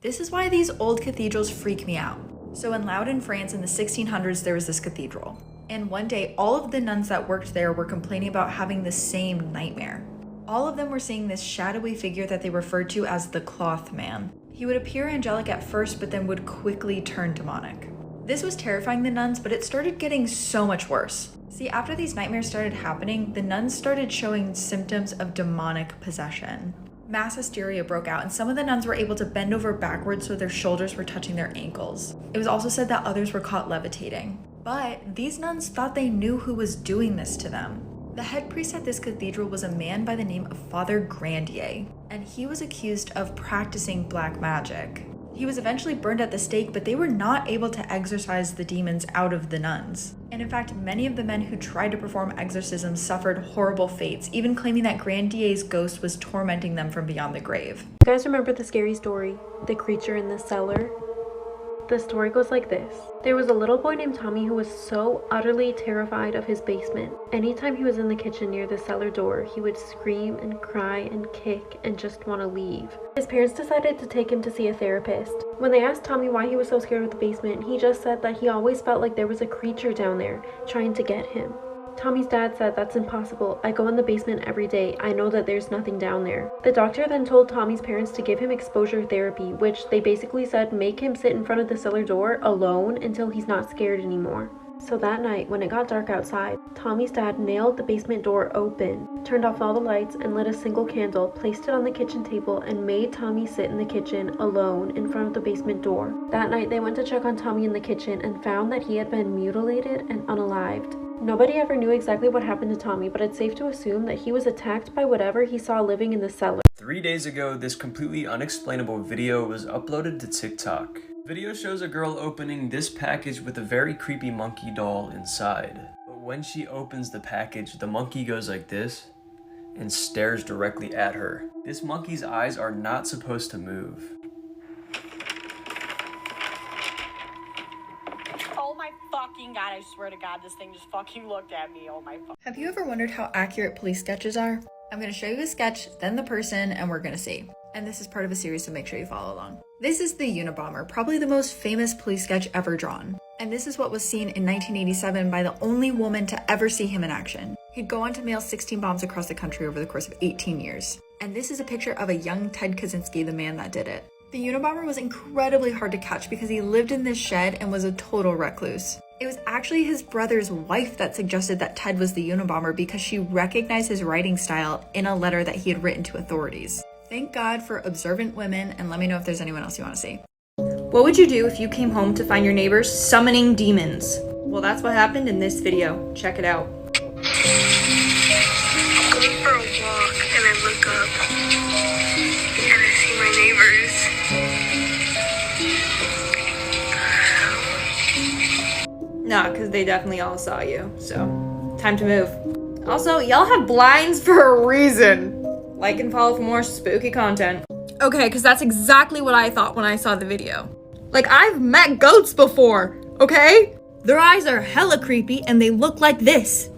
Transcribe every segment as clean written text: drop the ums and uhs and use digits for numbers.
This is why these old cathedrals freak me out. So in Loudun, France in the 1600s, there was this cathedral. And one day, all of the nuns that worked there were complaining about having the same nightmare. All of them were seeing this shadowy figure that they referred to as the Cloth Man. He would appear angelic at first, but then would quickly turn demonic. This was terrifying the nuns, but it started getting so much worse. See, after these nightmares started happening, the nuns started showing symptoms of demonic possession. Mass hysteria broke out, and some of the nuns were able to bend over backwards so their shoulders were touching their ankles. It was also said that others were caught levitating. But these nuns thought they knew who was doing this to them. The head priest at this cathedral was a man by the name of Father Grandier, and he was accused of practicing black magic. He was eventually burned at the stake, but they were not able to exorcise the demons out of the nuns. And in fact, many of the men who tried to perform exorcisms suffered horrible fates, even claiming that Grandier's ghost was tormenting them from beyond the grave. You guys remember the scary story, The Creature in the Cellar? The story goes like this. There was a little boy named Tommy who was so utterly terrified of his basement. Anytime he was in the kitchen near the cellar door, he would scream and cry and kick and just want to leave. His parents decided to take him to see a therapist. When they asked Tommy why he was so scared of the basement, he just said that he always felt like there was a creature down there trying to get him. Tommy's dad said, "That's impossible. I go in the basement every day. I know that there's nothing down there." The doctor then told Tommy's parents to give him exposure therapy, which they basically said make him sit in front of the cellar door alone until he's not scared anymore. So that night, when it got dark outside, Tommy's dad nailed the basement door open, turned off all the lights, and lit a single candle, placed it on the kitchen table, and made Tommy sit in the kitchen alone in front of the basement door. That night, they went to check on Tommy in the kitchen and found that he had been mutilated and unalived. Nobody ever knew exactly what happened to Tommy, but it's safe to assume that he was attacked by whatever he saw living in the cellar. 3 days ago, this completely unexplainable video was uploaded to TikTok. The video shows a girl opening this package with a very creepy monkey doll inside. But when she opens the package, the monkey goes like this and stares directly at her. This monkey's eyes are not supposed to move. God, I swear to God, this thing just fucking looked at me. Oh my fuck. Have you ever wondered how accurate police sketches are? I'm going to show you a sketch, then the person, and we're going to see. And this is part of a series, so make sure you follow along. This is the Unabomber, probably the most famous police sketch ever drawn. And this is what was seen in 1987 by the only woman to ever see him in action. He'd go on to mail 16 bombs across the country over the course of 18 years. And this is a picture of a young Ted Kaczynski, the man that did it. The Unabomber was incredibly hard to catch because he lived in this shed and was a total recluse. It was actually his brother's wife that suggested that Ted was the Unabomber because she recognized his writing style in a letter that he had written to authorities. Thank God for observant women, and let me know if there's anyone else you want to see. What would you do if you came home to find your neighbors summoning demons? Well, that's what happened in this video. Check it out. I'm going for a walk and I look up and I see my neighbors. Nah, because they definitely all saw you, so time to move. Also, y'all have blinds for a reason. Like and follow for more spooky content. Okay, because that's exactly what I thought when I saw the video. Like, I've met goats before, okay? Their eyes are hella creepy and they look like this.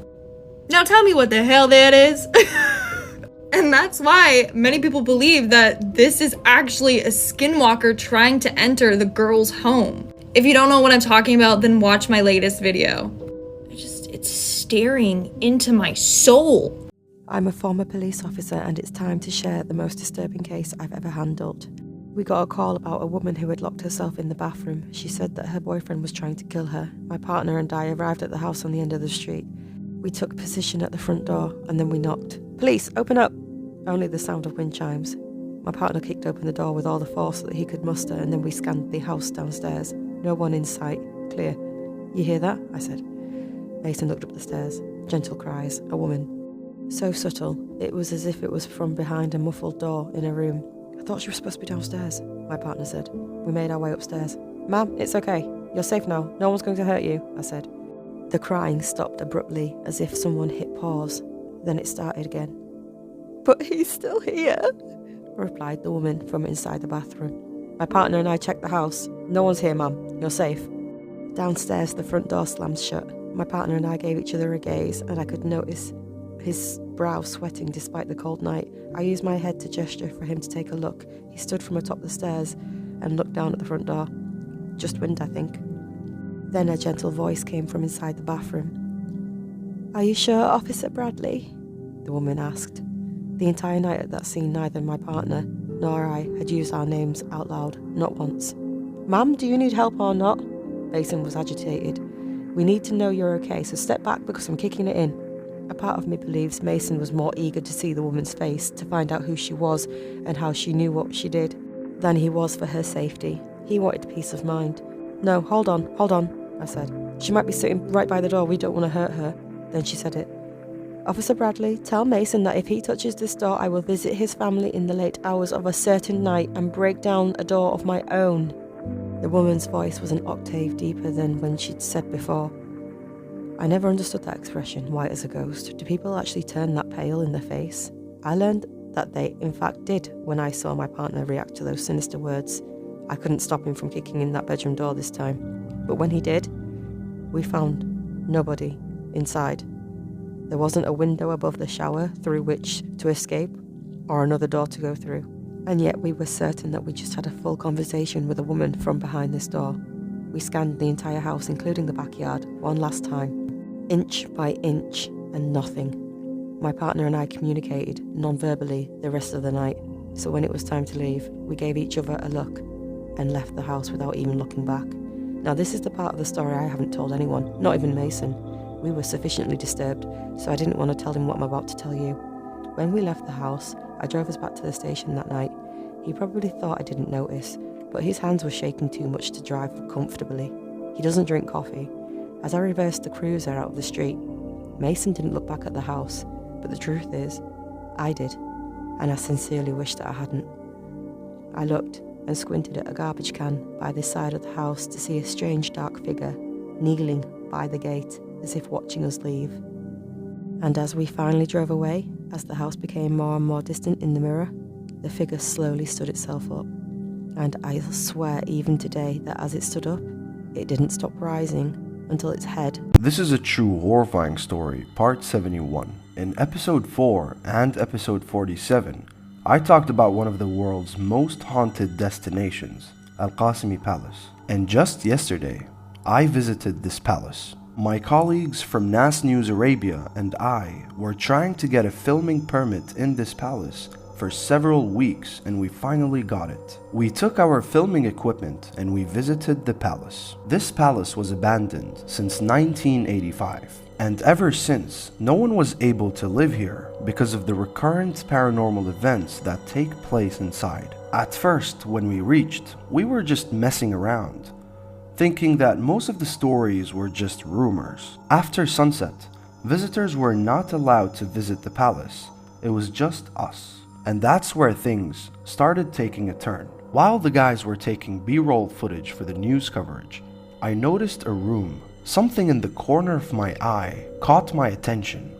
Now tell me what the hell that is. And that's why many people believe that this is actually a skinwalker trying to enter the girl's home. If you don't know what I'm talking about, then watch my latest video. It's staring into my soul. I'm a former police officer and it's time to share the most disturbing case I've ever handled. We got a call about a woman who had locked herself in the bathroom. She said that her boyfriend was trying to kill her. My partner and I arrived at the house on the end of the street. We took position at the front door and then we knocked. "Police, open up!" Only the sound of wind chimes. My partner kicked open the door with all the force that he could muster and then we scanned the house downstairs. No one in sight. Clear. "You hear that?" I said. Mason looked up the stairs. Gentle cries. A woman. So subtle, it was as if it was from behind a muffled door in a room. "I thought she was supposed to be downstairs," my partner said. We made our way upstairs. "Ma'am, it's okay. You're safe now. No one's going to hurt you," I said. The crying stopped abruptly, as if someone hit pause. Then it started again. "But he's still here," replied the woman from inside the bathroom. My partner and I checked the house. "No one's here, ma'am. You're safe." Downstairs, the front door slammed shut. My partner and I gave each other a gaze, and I could notice his brow sweating despite the cold night. I used my head to gesture for him to take a look. He stood from atop the stairs. and looked down at the front door. Just wind, I think. Then a gentle voice came from inside the bathroom. "Are you sure, Officer Bradley?" the woman asked. The entire night at that scene, neither my partner nor I had used our names out loud, not once. "Ma'am, do you need help or not?" Mason was agitated. "We need to know you're okay, so step back because I'm kicking it in." A part of me believes Mason was more eager to see the woman's face, to find out who she was and how she knew what she did, than he was for her safety. He wanted peace of mind. "No, hold on, I said. "She might be sitting right by the door, we don't want to hurt her." Then she said it. "Officer Bradley, tell Mason that if he touches this door, I will visit his family in the late hours of a certain night and break down a door of my own." The woman's voice was an octave deeper than when she'd said before. I never understood that expression, white as a ghost. Do people actually turn that pale in the face? I learned that they, in fact, did when I saw my partner react to those sinister words. I couldn't stop him from kicking in that bedroom door this time. But when he did, we found nobody inside. There wasn't a window above the shower through which to escape, or another door to go through. And yet we were certain that we just had a full conversation with a woman from behind this door. We scanned the entire house, including the backyard, one last time, inch by inch, and nothing. My partner and I communicated non-verbally the rest of the night, so when it was time to leave, we gave each other a look and left the house without even looking back. Now this is the part of the story I haven't told anyone, not even Mason. We were sufficiently disturbed, so I didn't want to tell him what I'm about to tell you. When we left the house, I drove us back to the station that night. He probably thought I didn't notice, but his hands were shaking too much to drive comfortably. He doesn't drink coffee. As I reversed the cruiser out of the street, Mason didn't look back at the house, but the truth is, I did, and I sincerely wish that I hadn't. I looked and squinted at a garbage can by the side of the house to see a strange dark figure kneeling by the gate as if watching us leave. And as we finally drove away, as the house became more and more distant in the mirror, the figure slowly stood itself up. And I'll swear even today that as it stood up, it didn't stop rising until its head. This is a true horrifying story, part 71. In episode 4 and episode 47, I talked about one of the world's most haunted destinations, Al-Qasimi Palace. And just yesterday, I visited this palace. My colleagues from NAS News Arabia and I were trying to get a filming permit in this palace for several weeks, and we finally got it. We took our filming equipment and we visited the palace. This palace was abandoned since 1985, and ever since, no one was able to live here because of the recurrent paranormal events that take place inside. At first, when we reached, we were just messing around, thinking that most of the stories were just rumors. After sunset, visitors were not allowed to visit the palace. It was just us. And that's where things started taking a turn. While the guys were taking B-roll footage for the news coverage, I noticed a room. Something in the corner of my eye caught my attention.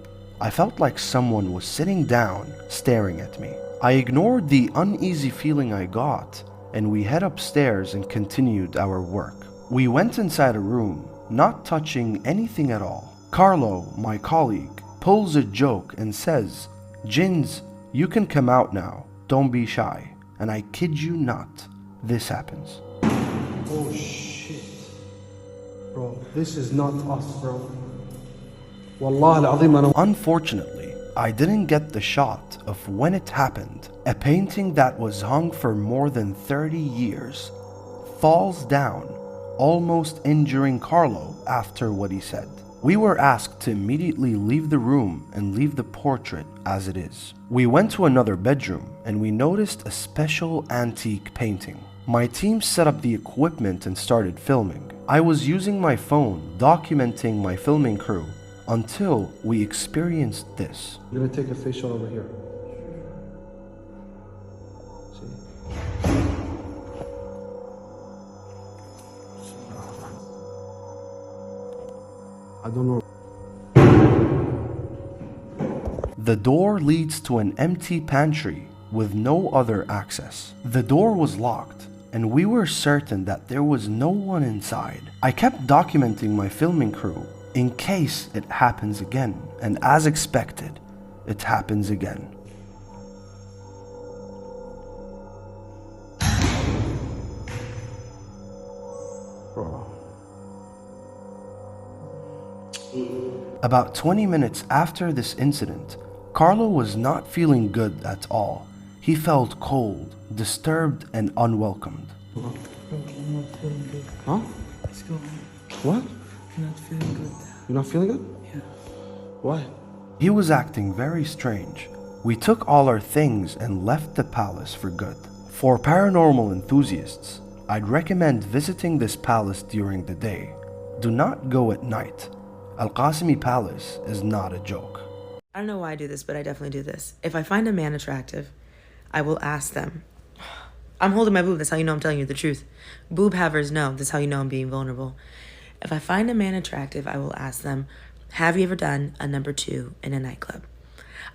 I felt like someone was sitting down, staring at me. I ignored the uneasy feeling I got, and we head upstairs and continued our work. We went inside a room, not touching anything at all. Carlo, my colleague, pulls a joke and says, "Jinns, you can come out now, don't be shy." And I kid you not, this happens. Oh shit. Bro, this is not us, bro. Wallah al-azim. Unfortunately, I didn't get the shot of when it happened. A painting that was hung for more than 30 years falls down, almost injuring Carlo after what he said. We were asked to immediately leave the room and leave the portrait as it is. We went to another bedroom and we noticed a special antique painting. My team set up the equipment and started filming. I was using my phone, documenting my filming crew, until we experienced this. I'm gonna take a face shot over here. See? I don't know. The door leads to an empty pantry with no other access. The door was locked, and we were certain that there was no one inside. I kept documenting my filming crew in case it happens again, and as expected, it happens again. About 20 minutes after this incident, Carlo was not feeling good at all. He felt cold, disturbed, and unwelcomed. Huh? Let's go. What? I'm not feeling good. You're not feeling good? Yeah. Why? He was acting very strange. We took all our things and left the palace for good. For paranormal enthusiasts, I'd recommend visiting this palace during the day. Do not go at night. Al-Qasimi Palace is not a joke. I don't know why I do this, but I definitely do this. If I find a man attractive, I will ask them. I'm holding my boob, that's how you know I'm telling you the truth. Boob havers know, that's how you know I'm being vulnerable. If I find a man attractive, I will ask them, have you ever done a number 2 in a nightclub?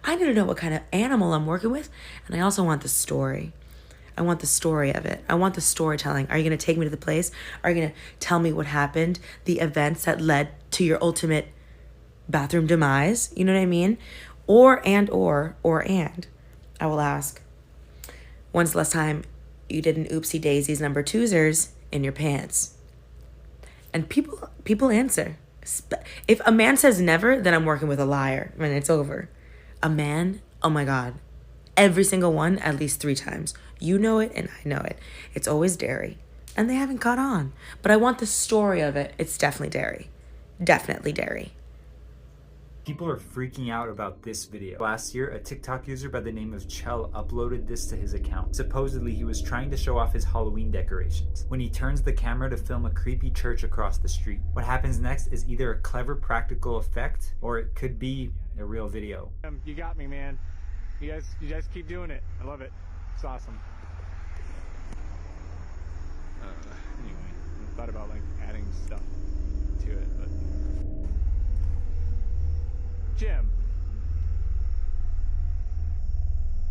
I need to know what kind of animal I'm working with, and I also want the story. I want the story of it. I want the storytelling. Are you going to take me to the place? Are you going to tell me what happened? The events that led to your ultimate bathroom demise? You know what I mean? Or I will ask, when's the last time you did an oopsie daisies number 2'ers in your pants? And people answer. If a man says never, then I'm working with a liar. I mean, it's over. A man, oh my God. Every single one, at least 3 times. You know it and I know it. It's always dairy. And they haven't caught on. But I want the story of it. It's definitely dairy. Definitely dairy. People are freaking out about this video. Last year, a TikTok user by the name of Chell uploaded this to his account. Supposedly, he was trying to show off his Halloween decorations when he turns the camera to film a creepy church across the street. What happens next is either a clever practical effect or it could be a real video. You got me, man. You guys keep doing it. I love it. It's awesome. Anyway, I thought about like adding stuff to it, but Jim,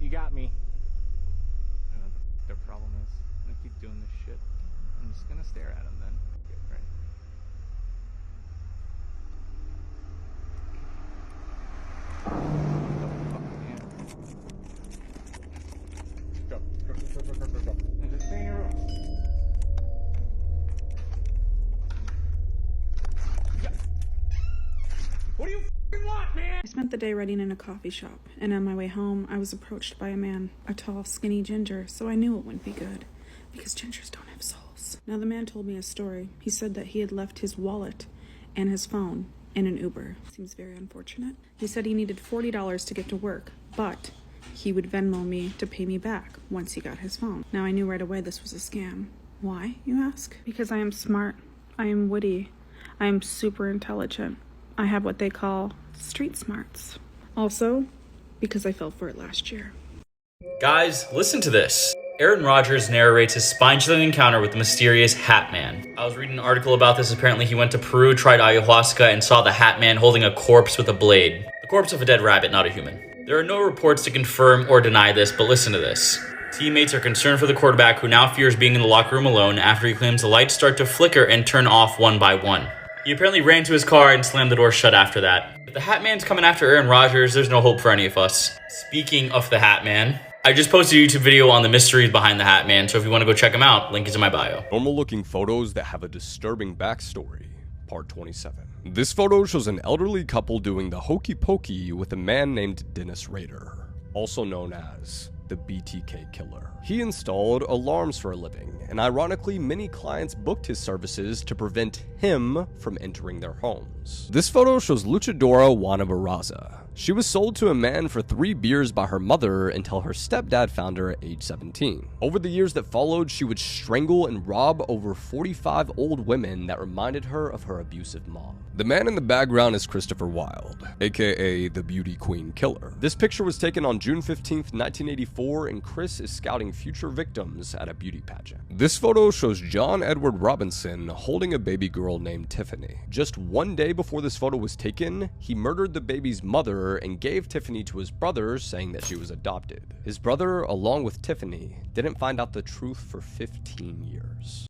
you got me. I don't know what their problem is. I'm gonna keep doing this shit. I'm just gonna stare at him then. Okay, right. Go. And just stay in your room. Yeah. What do you want, man? I spent the day writing in a coffee shop, and on my way home, I was approached by a man, a tall, skinny ginger, so I knew it wouldn't be good, because gingers don't have souls. Now, the man told me a story. He said that he had left his wallet and his phone in an Uber. Seems very unfortunate. He said he needed $40 to get to work, but he would Venmo me to pay me back once he got his phone. Now, I knew right away this was a scam. Why, you ask? Because I am smart. I am witty. I am super intelligent. I have what they call street smarts. Also, because I fell for it last year. Guys, listen to this. Aaron Rodgers narrates his spine-chilling encounter with the mysterious Hat Man. I was reading an article about this. Apparently he went to Peru, tried ayahuasca, and saw the Hat Man holding a corpse with a blade. The corpse of a dead rabbit, not a human. There are no reports to confirm or deny this, but listen to this. Teammates are concerned for the quarterback, who now fears being in the locker room alone after he claims the lights start to flicker and turn off one by one. He apparently ran to his car and slammed the door shut after that. If the Hat Man's coming after Aaron Rodgers, there's no hope for any of us. Speaking of the Hat Man, I just posted a YouTube video on the mysteries behind the Hat Man, so if you want to go check him out, link is in my bio. Normal looking photos that have a disturbing backstory, part 27. This photo shows an elderly couple doing the hokey pokey with a man named Dennis Rader, also known as the BTK Killer. He installed alarms for a living, and ironically, many clients booked his services to prevent him from entering their homes. This photo shows Luchadora Juana Barraza. She was sold to a man for 3 beers by her mother until her stepdad found her at age 17. Over the years that followed, she would strangle and rob over 45 old women that reminded her of her abusive mom. The man in the background is Christopher Wilde, aka the Beauty Queen Killer. This picture was taken on June 15th, 1984, and Chris is scouting future victims at a beauty pageant. This photo shows John Edward Robinson holding a baby girl named Tiffany. Just 1 day before this photo was taken, he murdered the baby's mother and gave Tiffany to his brother, saying that she was adopted. His brother, along with Tiffany, didn't find out the truth for 15 years.